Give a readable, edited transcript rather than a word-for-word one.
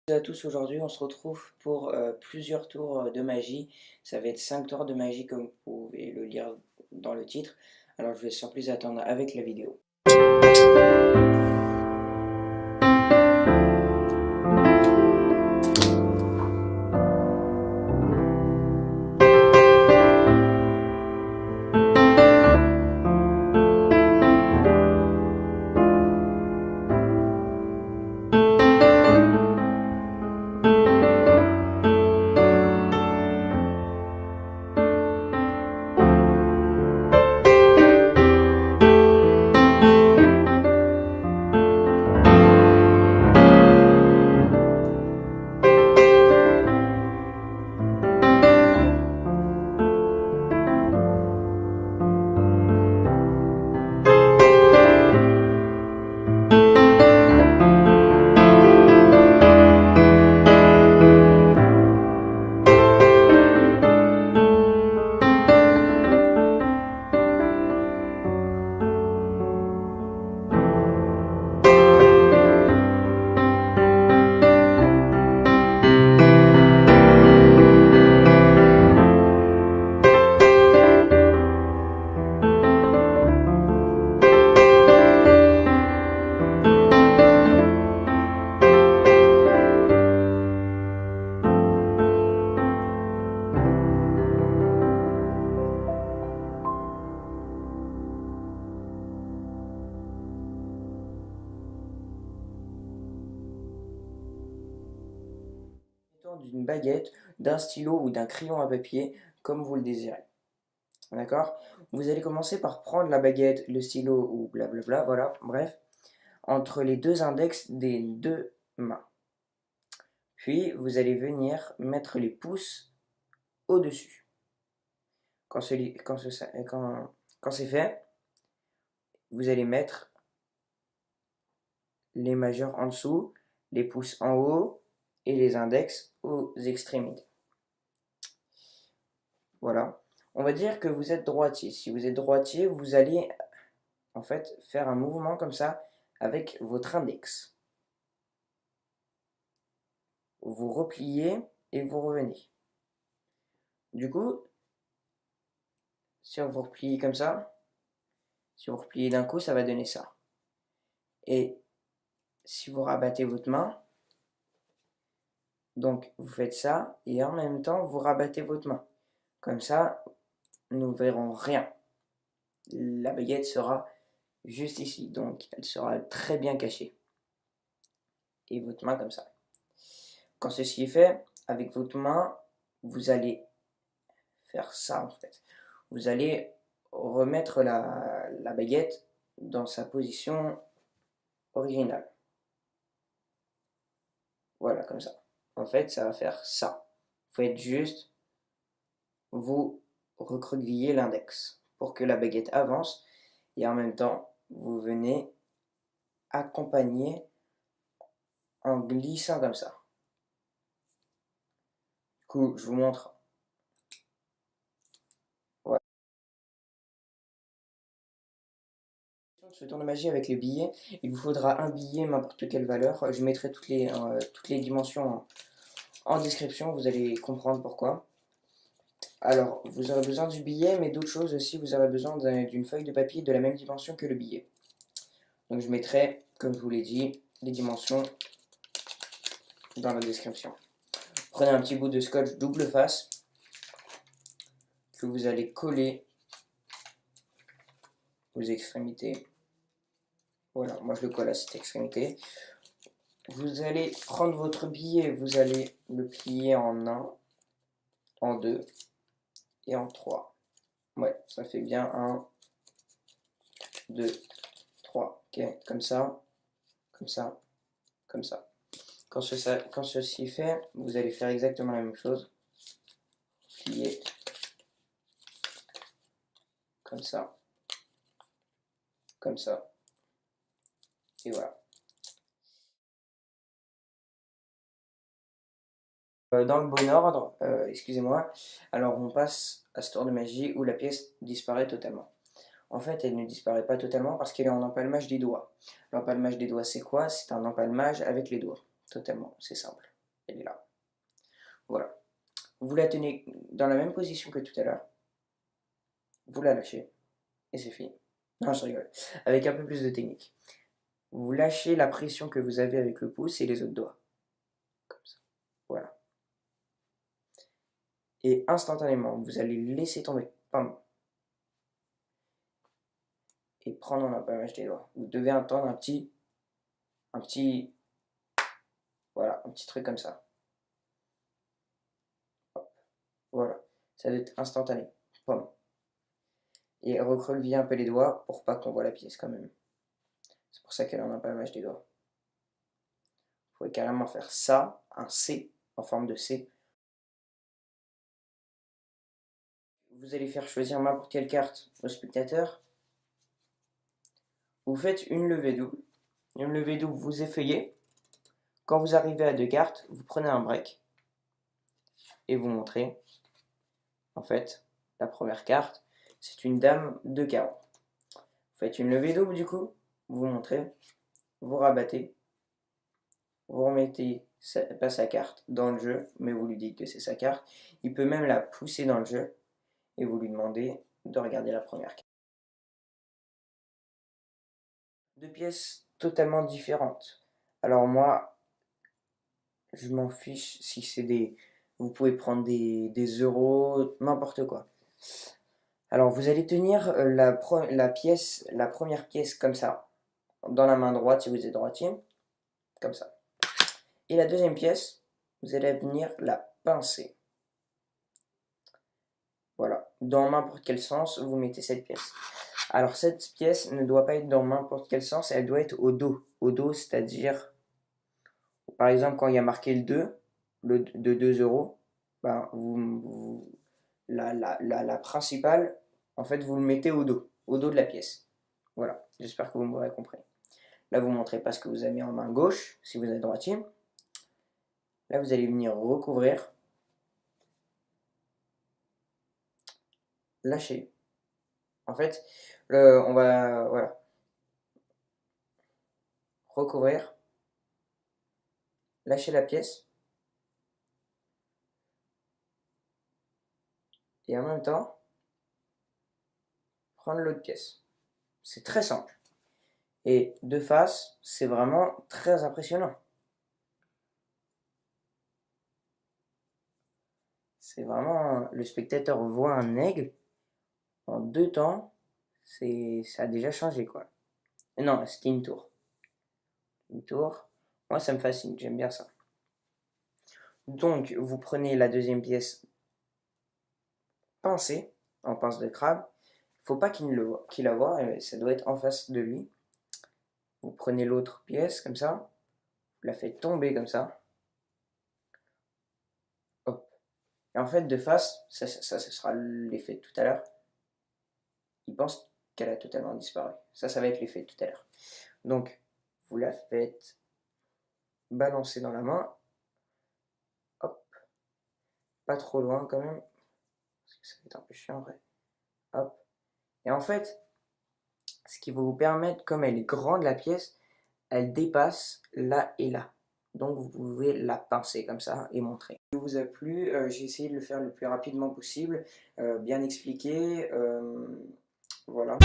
Salut à tous, aujourd'hui on se retrouve pour plusieurs tours de magie. Ça va être 5 tours de magie comme vous pouvez le lire dans le titre. Alors je vais sans plus attendre avec la vidéo. D'une baguette, d'un stylo ou d'un crayon à papier comme vous le désirez. D'accord? Vous allez commencer par prendre la baguette, le stylo ou blablabla, voilà, bref, entre les deux index des deux mains. Puis vous allez venir mettre les pouces au-dessus. Quand c'est fait, vous allez mettre les majeurs en dessous, les pouces en haut et les index aux extrémités. Voilà. On va dire que vous êtes droitier. Si vous êtes droitier, vous allez en fait faire un mouvement comme ça avec votre index. Vous repliez et vous revenez. Du coup, si vous repliez comme ça, si vous repliez d'un coup, ça va donner ça. Et si vous rabattez votre main, donc vous faites ça et en même temps vous rabattez votre main. Comme ça, nous ne verrons rien. La baguette sera juste ici, donc elle sera très bien cachée. Et votre main comme ça. Quand ceci est fait, avec votre main, vous allez faire ça en fait. Vous allez remettre la baguette dans sa position originale. Voilà, comme ça. En fait, ça va faire ça. Vous faites juste, vous recroquevillez l'index pour que la baguette avance et en même temps, vous venez accompagner en glissant comme ça. Du coup, je vous montre. Voilà. Ce tour de magie avec les billets, il vous faudra un billet, n'importe quelle valeur. Je mettrai toutes les dimensions en description, vous allez comprendre pourquoi. Alors, vous aurez besoin du billet, mais d'autres choses aussi, vous aurez besoin d'une feuille de papier de la même dimension que le billet. Donc je mettrai, comme je vous l'ai dit, les dimensions dans la description. Prenez un petit bout de scotch double face que vous allez coller aux extrémités. Voilà, moi je le colle à cette extrémité. Vous allez prendre votre billet, vous allez le plier en 1, en 2 et en 3. Ouais, ça fait bien 1, 2, 3. Ok, comme ça, comme ça, comme ça. Quand ceci est fait, vous allez faire exactement la même chose. Plier comme ça, comme ça, et voilà. Dans le bon ordre, excusez-moi, alors on passe à ce tour de magie où la pièce disparaît totalement. En fait, elle ne disparaît pas totalement parce qu'elle est en empalmage des doigts. L'empalmage des doigts, c'est quoi? C'est un empalmage avec les doigts, totalement, c'est simple. Elle est là. Voilà. Vous la tenez dans la même position que tout à l'heure. Vous la lâchez. Et c'est fini. Non, je rigole. Avec un peu plus de technique. Vous lâchez la pression que vous avez avec le pouce et les autres doigts. Comme ça. Voilà. Et instantanément, vous allez laisser tomber. Pam. Et prendre l'empalmage des doigts. Vous devez entendre un petit, voilà, un petit truc comme ça. Hop. Voilà, ça doit être instantané. Pam. Et recroquevillez un peu les doigts pour pas qu'on voit la pièce quand même. C'est pour ça qu'elle a un empalmage des doigts. Vous pouvez carrément faire ça, un C en forme de C. Vous allez faire choisir n'importe quelle carte au spectateur. Vous faites une levée double. Une levée double, vous effeuillez. Quand vous arrivez à 2 cartes, vous prenez un break et vous montrez. En fait, la première carte, c'est une dame de carreau. Vous faites une levée double du coup, vous montrez, vous rabattez, vous remettez pas sa carte dans le jeu, mais vous lui dites que c'est sa carte. Il peut même la pousser dans le jeu et vous lui demandez de regarder la première carte. 2 pièces totalement différentes. Alors moi, je m'en fiche si c'est des... Vous pouvez prendre des euros, n'importe quoi. Alors vous allez tenir la première pièce comme ça, dans la main droite si vous êtes droitier, comme ça. Et la deuxième pièce, vous allez venir la pincer. Voilà, dans n'importe quel sens, vous mettez cette pièce. Alors cette pièce ne doit pas être dans n'importe quel sens, elle doit être au dos. Au dos, c'est-à-dire, par exemple, quand il y a marqué le 2, de 2 euros, ben, la principale, en fait, vous le mettez au dos de la pièce. Voilà, j'espère que vous m'aurez compris. Là, vous ne montrez pas ce que vous avez en main gauche, si vous êtes droitier. Là, vous allez venir recouvrir. Lâcher. En fait, on va, voilà. Recouvrir. Lâcher la pièce. Et en même temps, prendre l'autre pièce. C'est très simple. Et de face, c'est vraiment très impressionnant. C'est vraiment... Le spectateur voit un aigle. En 2 temps, ça a déjà changé, quoi. Non, c'était une tour. Une tour. Moi, ça me fascine, j'aime bien ça. Donc, vous prenez la deuxième pièce pincée, en pince de crabe. Il ne faut pas qu'il la voie, ça doit être en face de lui. Vous prenez l'autre pièce, comme ça. Vous la faites tomber comme ça. Hop. Et en fait, de face, ça ce sera l'effet de tout à l'heure. Il pense qu'elle a totalement disparu. Ça va être l'effet de tout à l'heure. Donc, vous la faites balancer dans la main. Hop. Pas trop loin quand même. Parce que ça va être un peu chiant en vrai. Hop. Et en fait, ce qui va vous permettre, comme elle est grande la pièce, elle dépasse là et là. Donc vous pouvez la pincer comme ça et montrer. Si ça vous a plu, j'ai essayé de le faire le plus rapidement possible, bien expliqué. Voilà.